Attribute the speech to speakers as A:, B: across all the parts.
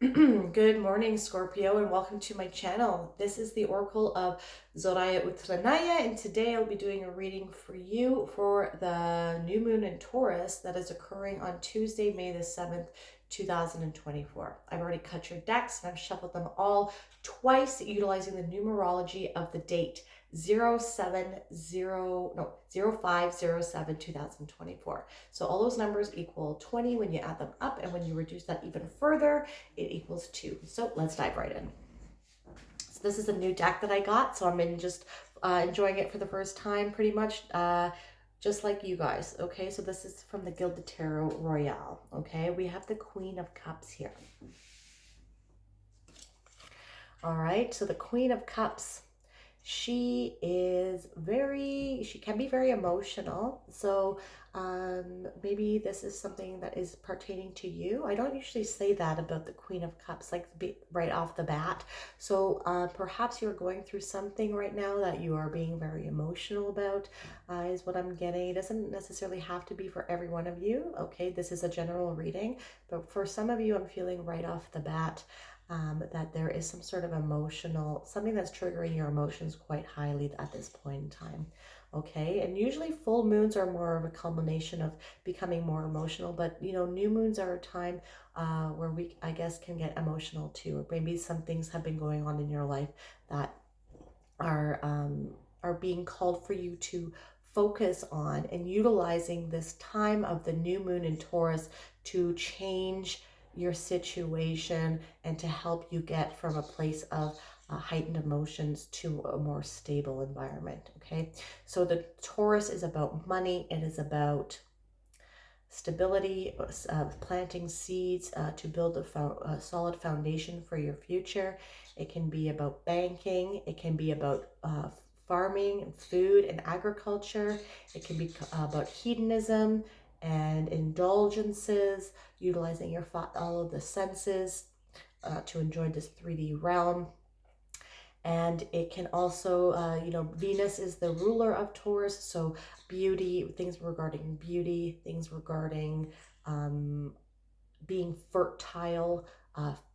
A: Good morning, Scorpio, and welcome to my channel. This is the Oracle of Zoraya Utranaya, and today I'll be doing a reading for you for the new moon in Taurus that is occurring on Tuesday, May the 7th, 2024. I've already cut your decks and I've shuffled them all twice utilizing the numerology of the date 0507 So all those numbers equal 20 when you add them up, and when you reduce that even further, it equals 2. So let's dive right in. So this is a new deck that I got, so I'm just enjoying it for the first time pretty much, just like you guys. Okay, so this is from the Gilded Tarot Royale. Okay, we have the Queen of Cups here. All right, so the Queen of Cups, she can be very emotional. So maybe this is something that is pertaining to you. I don't usually say that about the Queen of Cups, like right off the bat. So perhaps you're going through something right now that you are being very emotional about, is what I'm getting. It doesn't necessarily have to be for every one of you. Okay, this is a general reading, but for some of you, I'm feeling right off the bat that there is some sort of something that's triggering your emotions quite highly at this point in time. Okay, and usually full moons are more of a culmination of becoming more emotional, but new moons are a time where we, I guess, can get emotional too. Or maybe some things have been going on in your life that are being called for you to focus on, and utilizing this time of the new moon in Taurus to change your situation and to help you get from a place of heightened emotions to a more stable environment. Okay, so the Taurus is about money. It is about stability, planting seeds to build a solid foundation for your future. It can be about banking. It can be about farming and food and agriculture. It can be about hedonism and indulgences, utilizing all of the senses to enjoy this 3D realm. And it can also, Venus is the ruler of Taurus, so beauty, things regarding beauty, things regarding being fertile,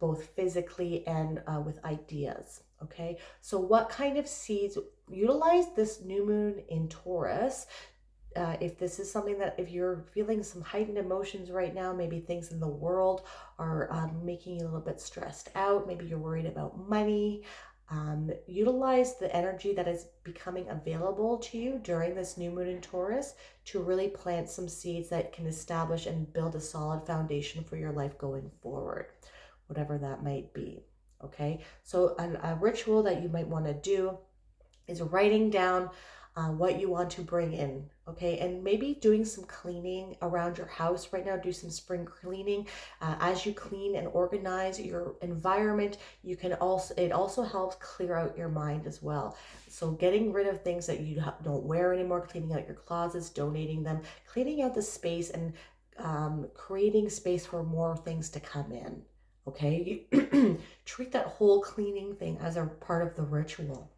A: both physically and with ideas. Okay, so what kind of seeds utilize this new moon in Taurus? If this is something that, if you're feeling some heightened emotions right now, maybe things in the world are making you a little bit stressed out, maybe you're worried about money, utilize the energy that is becoming available to you during this new moon in Taurus to really plant some seeds that can establish and build a solid foundation for your life going forward, whatever that might be. Okay, so a ritual that you might want to do is writing down what you want to bring in. Okay, and maybe doing some cleaning around your house right now. Do some spring cleaning. As you clean and organize your environment, it also helps clear out your mind as well. So getting rid of things that you don't wear anymore, cleaning out your closets, donating them, cleaning out the space, and creating space for more things to come in. Okay, treat that whole cleaning thing as a part of the ritual.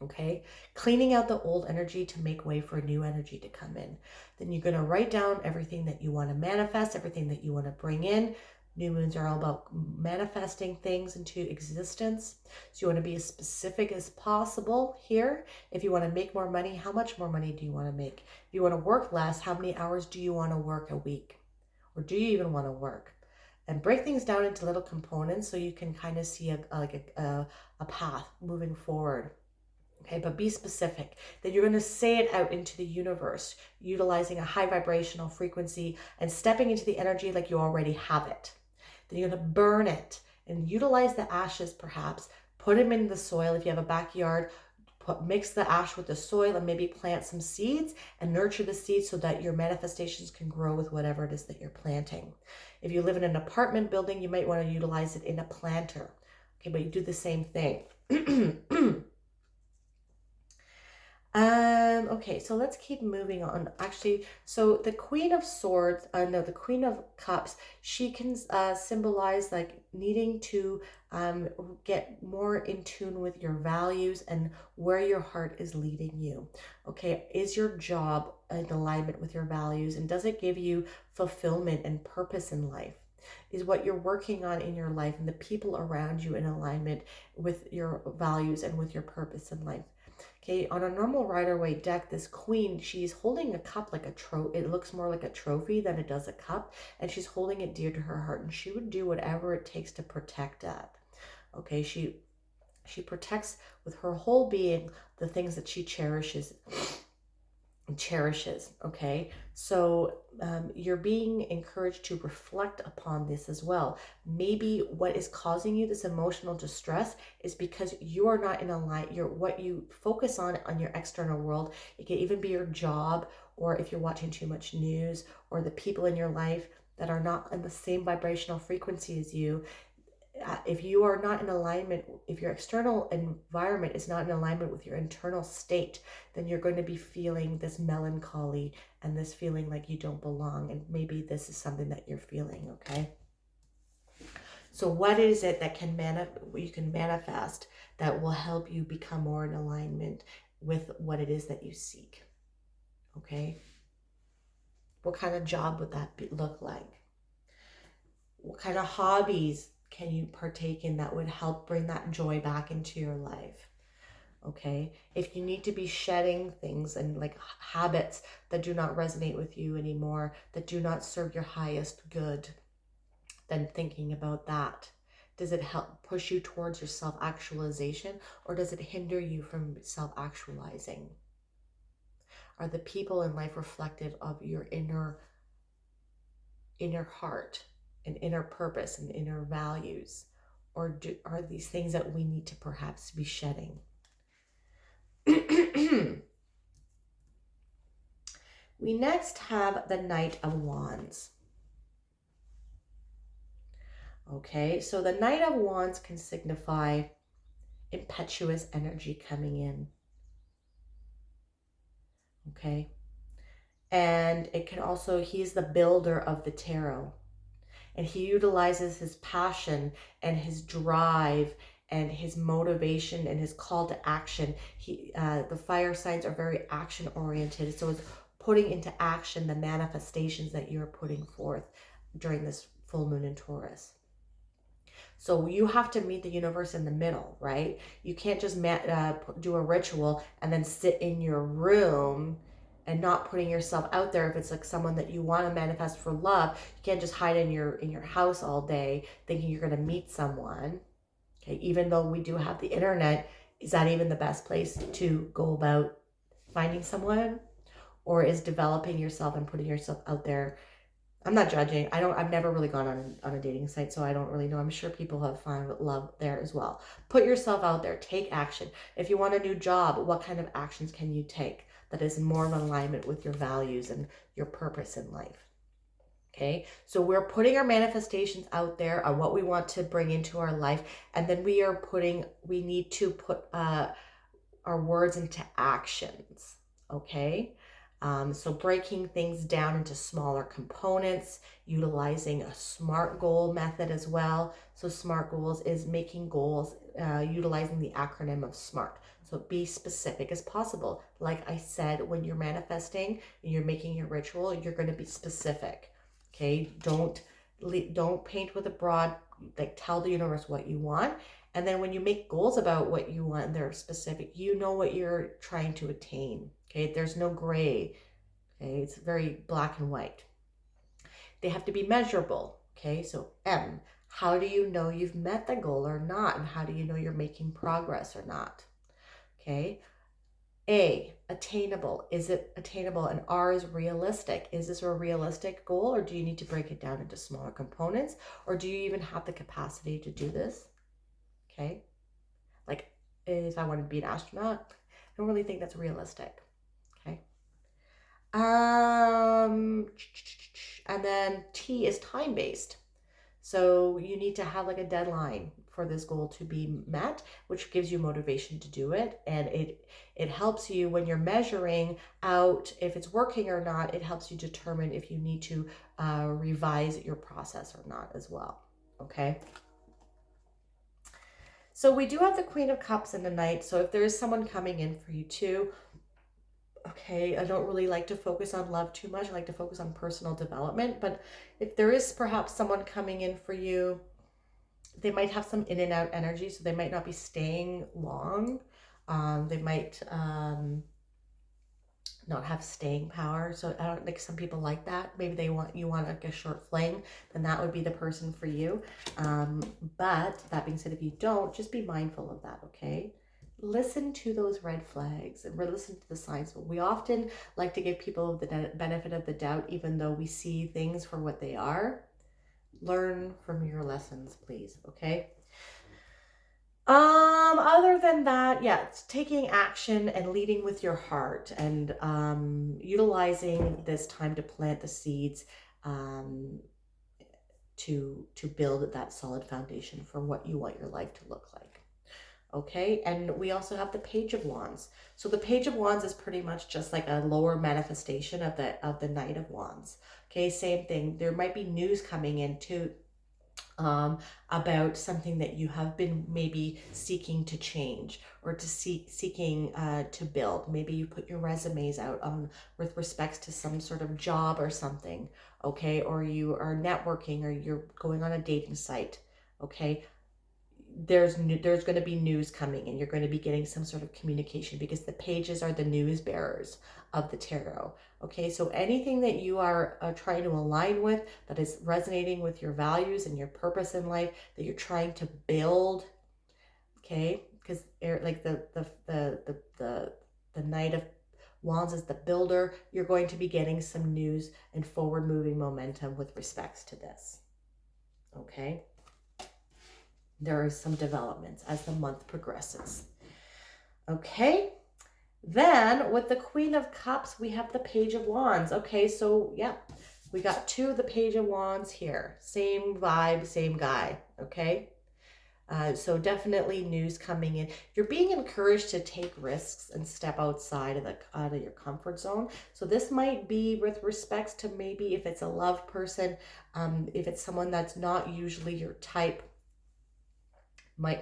A: Okay, cleaning out the old energy to make way for new energy to come in. Then you're going to write down everything that you want to manifest, everything that you want to bring in. New moons are all about manifesting things into existence. So you want to be as specific as possible here. If you want to make more money, how much more money do you want to make? If you want to work less, how many hours do you want to work a week? Or do you even want to work? And break things down into little components so you can kind of see a path moving forward. Okay, but be specific. Then you're going to say it out into the universe, utilizing a high vibrational frequency and stepping into the energy like you already have it. Then you're going to burn it and utilize the ashes, perhaps. Put them in the soil. If you have a backyard, mix the ash with the soil and maybe plant some seeds and nurture the seeds so that your manifestations can grow with whatever it is that you're planting. If you live in an apartment building, you might want to utilize it in a planter. Okay, but you do the same thing. Okay, so let's keep moving on. Actually, so the Queen of Swords, no, the Queen of Cups, she can symbolize like needing to get more in tune with your values and where your heart is leading you. Okay, is your job in alignment with your values, and does it give you fulfillment and purpose in life? is what you're working on in your life and the people around you in alignment with your values and with your purpose in life. Okay, on a normal Rider-Waite deck, this queen, she's holding a cup like a it looks more like a trophy than it does a cup, and she's holding it dear to her heart, and she would do whatever it takes to protect that. Okay, she protects with her whole being the things that she cherishes. Okay, so you're being encouraged to reflect upon this as well. Maybe what is causing you this emotional distress is because you are not in alignment. What you focus on your external world, it can even be your job, or if you're watching too much news, or the people in your life that are not in the same vibrational frequency as you. If you are not in alignment, if your external environment is not in alignment with your internal state, then you're going to be feeling this melancholy and this feeling like you don't belong. And maybe this is something that you're feeling, okay? So what is it that you can manifest that will help you become more in alignment with what it is that you seek, okay? What kind of job would that look like? What kind of hobbies can you partake in that would help bring that joy back into your life? Okay, if you need to be shedding things and like habits that do not resonate with you anymore, that do not serve your highest good, then thinking about that. Does it help push you towards your self-actualization, or does it hinder you from self-actualizing? Are the people in life reflective of your inner heart and inner purpose and inner values? Or are these things that we need to perhaps be shedding? We next have the Knight of Wands. Okay, so the Knight of Wands can signify impetuous energy coming in. Okay, and it can also, he's the builder of the tarot. And he utilizes his passion and his drive and his motivation and his call to action. The fire signs are very action oriented. So it's putting into action the manifestations that you're putting forth during this full moon in Taurus. So you have to meet the universe in the middle, right? You can't just do a ritual and then sit in your room and not putting yourself out there. If it's like someone that you want to manifest for love, you can't just hide in your house all day thinking you're going to meet someone. Okay, even though we do have the internet, is that even the best place to go about finding someone? Or is developing yourself and putting yourself out there? I'm not judging. I've never really gone on a dating site, so I don't really know. I'm sure people have found love there as well. Put yourself out there. Take action. If you want a new job, what kind of actions can you take that is more in alignment with your values and your purpose in life? Okay, so we're putting our manifestations out there on what we want to bring into our life, and then we need to put our words into actions. Okay, so breaking things down into smaller components, utilizing a SMART goal method as well. So SMART goals is making goals utilizing the acronym of SMART. So be specific as possible. Like I said, when you're manifesting and you're making your ritual, you're going to be specific. Okay, don't paint with a broad, like tell the universe what you want. And then when you make goals about what you want and they're specific, you know what you're trying to attain. Okay, there's no gray. Okay, it's very black and white. They have to be measurable. Okay, so M, how do you know you've met the goal or not? And how do you know you're making progress or not? Okay, A, attainable. Is it attainable? And R is realistic. Is this a realistic goal, or do you need to break it down into smaller components? Or do you even have the capacity to do this? Okay, like if I wanted to be an astronaut, I don't really think that's realistic. Okay. And then T is time-based. So you need to have like a deadline for this goal to be met, which gives you motivation to do it. And it helps you when you're measuring out if it's working or not. It helps you determine if you need to revise your process or not as well. Okay. So we do have the Queen of Cups in the Knight. So if there is someone coming in for you too, Okay, I don't really like to focus on love too much. I like to focus on personal development. But if there is perhaps someone coming in for you, they might have some in and out energy, so they might not be staying long. They might not have staying power. So I don't like, some people like that. Maybe you want like a short flame, then that would be the person for you. But that being said, if you don't, just be mindful of that, okay? Listen to those red flags and listen to the signs. We often like to give people the benefit of the doubt, even though we see things for what they are. Learn from your lessons, please, okay? Other than that, yeah, it's taking action and leading with your heart and utilizing this time to plant the seeds um, to build that solid foundation for what you want your life to look like. Okay, and we also have the Page of Wands. So the Page of Wands is pretty much just like a lower manifestation of the Knight of Wands. Okay, same thing. There might be news coming in too, about something that you have been maybe seeking to change or to seeking to build. Maybe you put your resumes out on with respects to some sort of job or something, okay? Or you are networking or you're going on a dating site, okay? There's going to be news coming and you're going to be getting some sort of communication because the pages are the news bearers of the tarot. Okay, so anything that you are trying to align with that is resonating with your values and your purpose in life that you're trying to build, okay, because like the Knight of Wands is the builder. You're going to be getting some news and forward moving momentum with respects to this. Okay, there are some developments as the month progresses. Okay, then with the Queen of Cups, we have the Page of Wands. Okay, so yeah, we got two of the Page of Wands here. Same vibe, same guy. Okay, so definitely news coming in. You're being encouraged to take risks and step outside of your comfort zone. So this might be with respects to maybe if it's a love person, if it's someone that's not usually your type,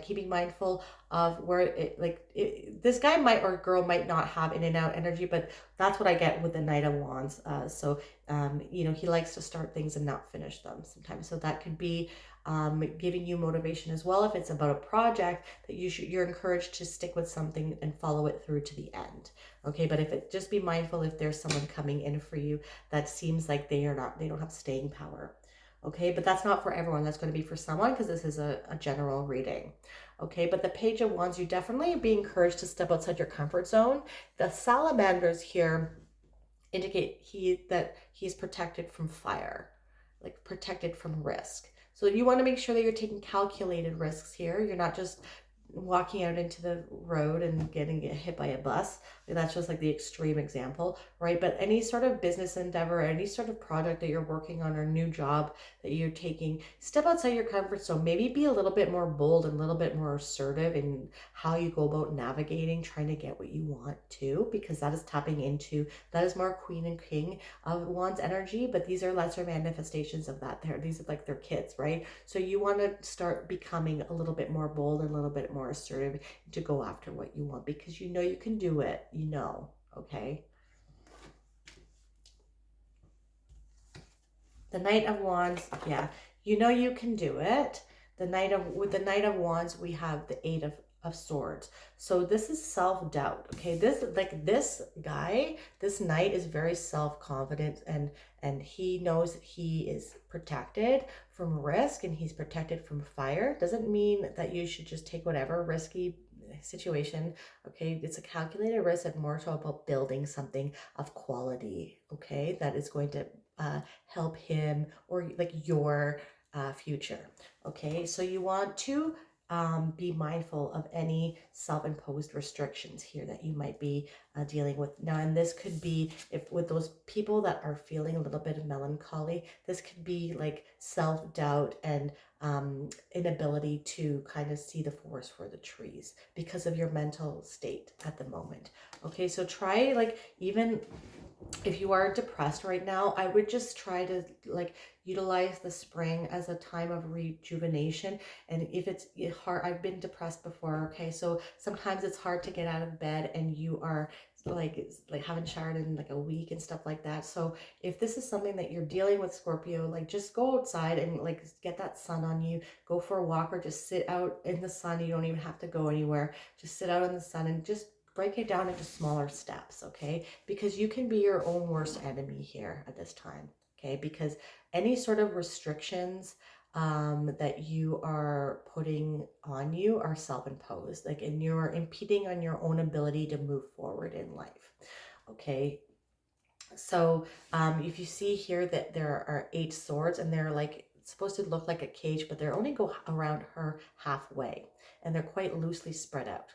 A: keeping mindful of where this guy might or girl might not have in and out energy, but that's what I get with the Knight of Wands. He likes to start things and not finish them sometimes, so that could be giving you motivation as well. If it's about a project that you're encouraged to stick with something and follow it through to the end. Okay, but just be mindful if there's someone coming in for you that seems like they don't have staying power. Okay, but that's not for everyone. That's going to be for someone because this is a general reading. Okay, but the Page of Wands, you definitely be encouraged to step outside your comfort zone. The salamanders here indicate that he's protected from fire, like protected from risk. So you want to make sure that you're taking calculated risks here. You're not just walking out into the road and getting hit by a bus. That's just like the extreme example, right? But any sort of business endeavor, any sort of project that you're working on or new job that you're taking, step outside your comfort zone. Maybe be a little bit more bold and a little bit more assertive in how you go about navigating, trying to get what you want to, because that is tapping into, that is more Queen and King of Wands energy, but these are lesser manifestations of that. These are like their kids, right? So you want to start becoming a little bit more bold and a little bit more assertive to go after what you want because you know you can do it, okay? The Knight of Wands, yeah, you can do it. With the Knight of Wands, we have the Eight of Swords. So this is self-doubt. Okay, this guy, this knight is very self-confident and he knows that he is protected from risk and he's protected from fire. Doesn't mean that you should just take whatever risky situation. Okay, it's a calculated risk and more so about building something of quality, okay, that is going to help him or like your future. Okay, so you want to be mindful of any self-imposed restrictions here that you might be dealing with now. And this could be, if with those people that are feeling a little bit of melancholy, this could be like self-doubt and inability to kind of see the forest for the trees because of your mental state at the moment. Okay, so try, like, even if you are depressed right now, I would just try to like utilize the spring as a time of rejuvenation. And if it's hard, I've been depressed before, okay? So sometimes it's hard to get out of bed and you are like haven't showered in like a week and stuff like that. So if this is something that you're dealing with, Scorpio, like just go outside and like get that sun on you. Go for a walk or just sit out in the sun. You don't even have to go anywhere. Just sit out in the sun and just break it down into smaller steps, okay? Because you can be your own worst enemy here at this time, okay? Because any sort of restrictions that you are putting on you are self-imposed, like, and you're impeding on your own ability to move forward in life, okay? So if you see here that there are 8 swords and they're like supposed to look like a cage, but they're only go around her halfway and they're quite loosely spread out.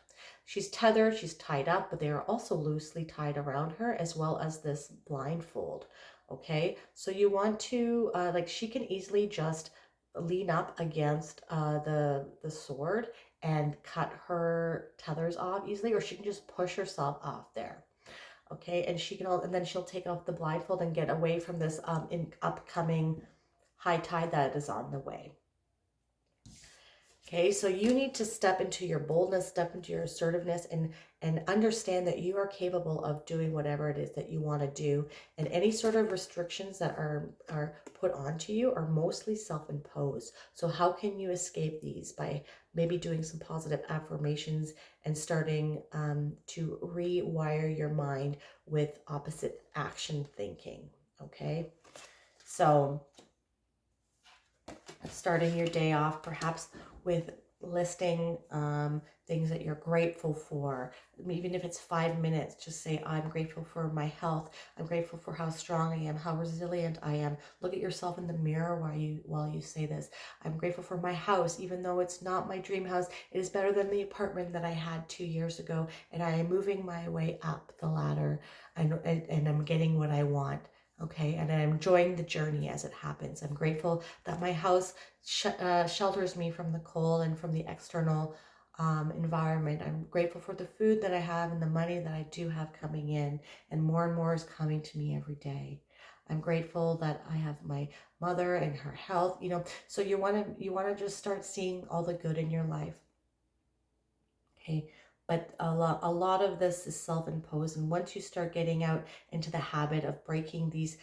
A: She's tethered, she's tied up, but they are also loosely tied around her, as well as this blindfold. Okay, so you want to like, she can easily just lean up against the sword and cut her tethers off easily, or she can just push herself off there. Okay, and she can all, and then she'll take off the blindfold and get away from this in upcoming high tide that is on the way. Okay, so you need to step into your boldness, step into your assertiveness, and understand that you are capable of doing whatever it is that you want to do. And any sort of restrictions that are put onto you are mostly self-imposed. So how can you escape these? By maybe doing some positive affirmations and starting to rewire your mind with opposite action thinking. Okay, so starting your day off perhaps with listing things that you're grateful for. Even if it's 5 minutes, just say, I'm grateful for my health. I'm grateful for how strong I am, how resilient I am. Look at yourself in the mirror while you say this. I'm grateful for my house, even though it's not my dream house. It is better than the apartment that I had 2 years ago, and I am moving my way up the ladder, and I'm getting what I want. Okay, and I'm enjoying the journey as it happens. I'm grateful that my house shelters me from the cold and from the external environment. I'm grateful for the food that I have and the money that I do have coming in, and more is coming to me every day. I'm grateful that I have my mother and her health, you know. So you want to just start seeing all the good in your life. Okay, but a lot of this is self-imposed, and once you start getting out into the habit of breaking these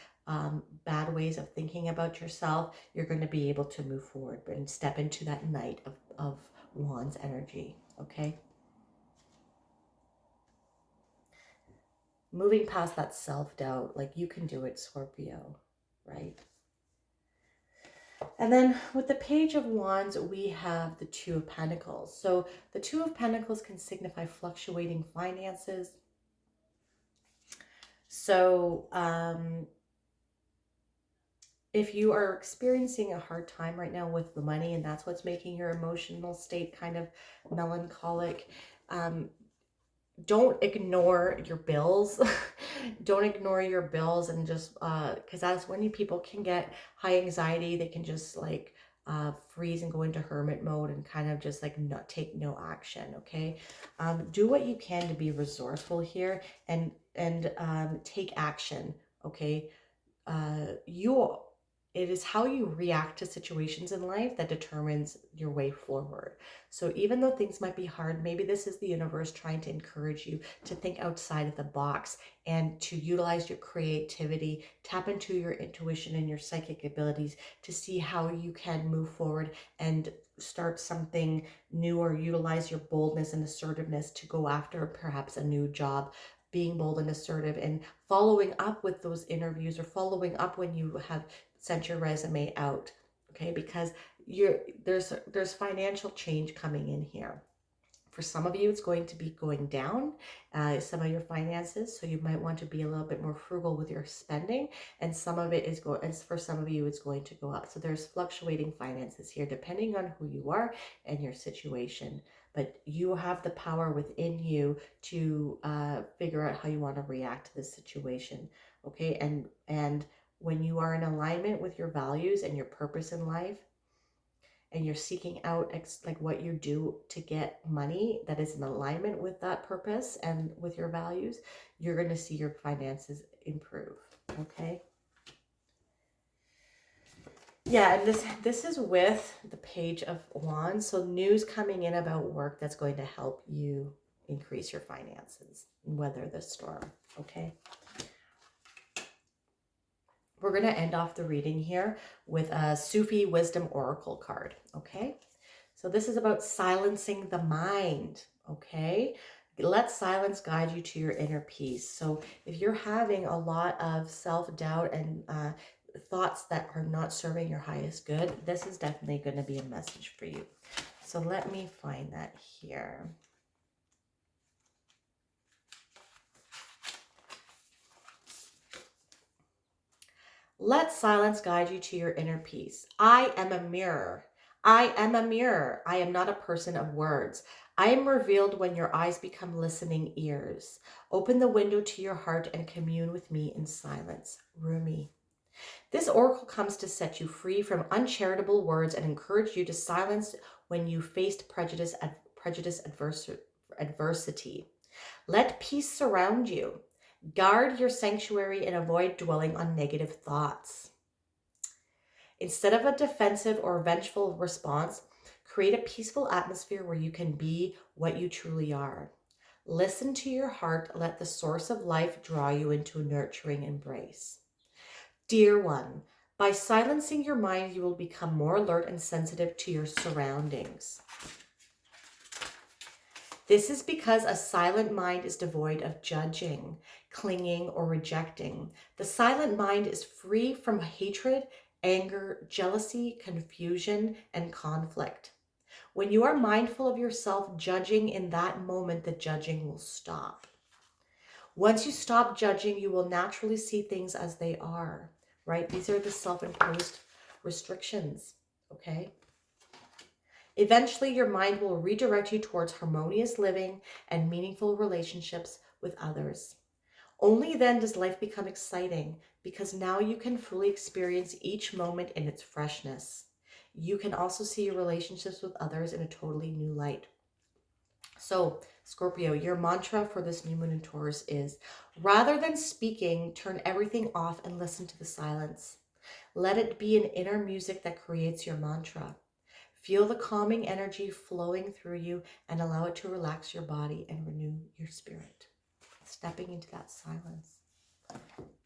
A: bad ways of thinking about yourself, you're going to be able to move forward and step into that Knight of Wands energy. Okay, moving past that self-doubt, like, you can do it, Scorpio, right? And then with the Page of Wands, we have the Two of Pentacles. So the Two of Pentacles can signify fluctuating finances. So if you are experiencing a hard time right now with the money, and that's what's making your emotional state kind of melancholic, don't ignore your bills. Don't ignore your bills, and just because that's when people can get high anxiety. They can just like freeze and go into hermit mode and kind of just like not take no action. Okay, do what you can to be resourceful here, and take action. Okay, it is how you react to situations in life that determines your way forward. So even though things might be hard, maybe this is the universe trying to encourage you to think outside of the box and to utilize your creativity, tap into your intuition and your psychic abilities to see how you can move forward and start something new, or utilize your boldness and assertiveness to go after perhaps a new job. Being bold and assertive and following up with those interviews, or following up when you have sent your resume out. Okay, because there's financial change coming in here. For some of you, it's going to be going down, some of your finances, so you might want to be a little bit more frugal with your spending, and some of it is going, for some of you, it's going to go up. So there's fluctuating finances here, depending on who you are and your situation. But you have the power within you to figure out how you want to react to this situation. Okay, and when you are in alignment with your values and your purpose in life, and you're seeking out like what you do to get money that is in alignment with that purpose and with your values, you're going to see your finances improve. Okay, yeah, and this is with the Page of Wands, so news coming in about work that's going to help you increase your finances and weather the storm, okay? We're going to end off the reading here with a Sufi Wisdom Oracle card, okay? So this is about silencing the mind, okay? Let silence guide you to your inner peace. So if you're having a lot of self-doubt and thoughts that are not serving your highest good, this is definitely going to be a message for you. So let me find that here. Let silence guide you to your inner peace. I am a mirror. I am a mirror. I am not a person of words. I am revealed when your eyes become listening ears. Open the window to your heart and commune with me in silence. Rumi. This oracle comes to set you free from uncharitable words and encourage you to silence when you faced adversity. Let peace surround you. Guard your sanctuary and avoid dwelling on negative thoughts. Instead of a defensive or vengeful response, create a peaceful atmosphere where you can be what you truly are. Listen to your heart. Let the source of life draw you into a nurturing embrace. Dear one, by silencing your mind, you will become more alert and sensitive to your surroundings. This is because a silent mind is devoid of judging, clinging, or rejecting. The silent mind is free from hatred, anger, jealousy, confusion, and conflict. When you are mindful of yourself judging in that moment, the judging will stop. Once you stop judging, you will naturally see things as they are, right? These are the self-imposed restrictions, okay? Eventually, your mind will redirect you towards harmonious living and meaningful relationships with others. Only then does life become exciting, because now you can fully experience each moment in its freshness. You can also see your relationships with others in a totally new light. So, Scorpio, your mantra for this new moon in Taurus is, rather than speaking, turn everything off and listen to the silence. Let it be an inner music that creates your mantra. Feel the calming energy flowing through you and allow it to relax your body and renew your spirit. Stepping into that silence.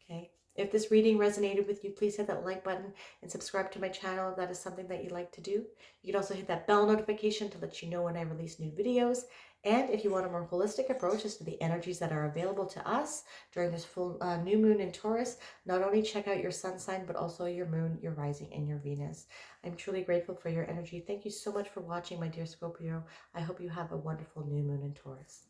A: Okay. If this reading resonated with you, please hit that like button and subscribe to my channel if that is something that you like to do. You can also hit that bell notification to let you know when I release new videos. And if you want a more holistic approach as to the energies that are available to us during this full new moon in Taurus, not only check out your sun sign, but also your moon, your rising, and your Venus. I'm truly grateful for your energy. Thank you so much for watching, my dear Scorpio. I hope you have a wonderful new moon in Taurus.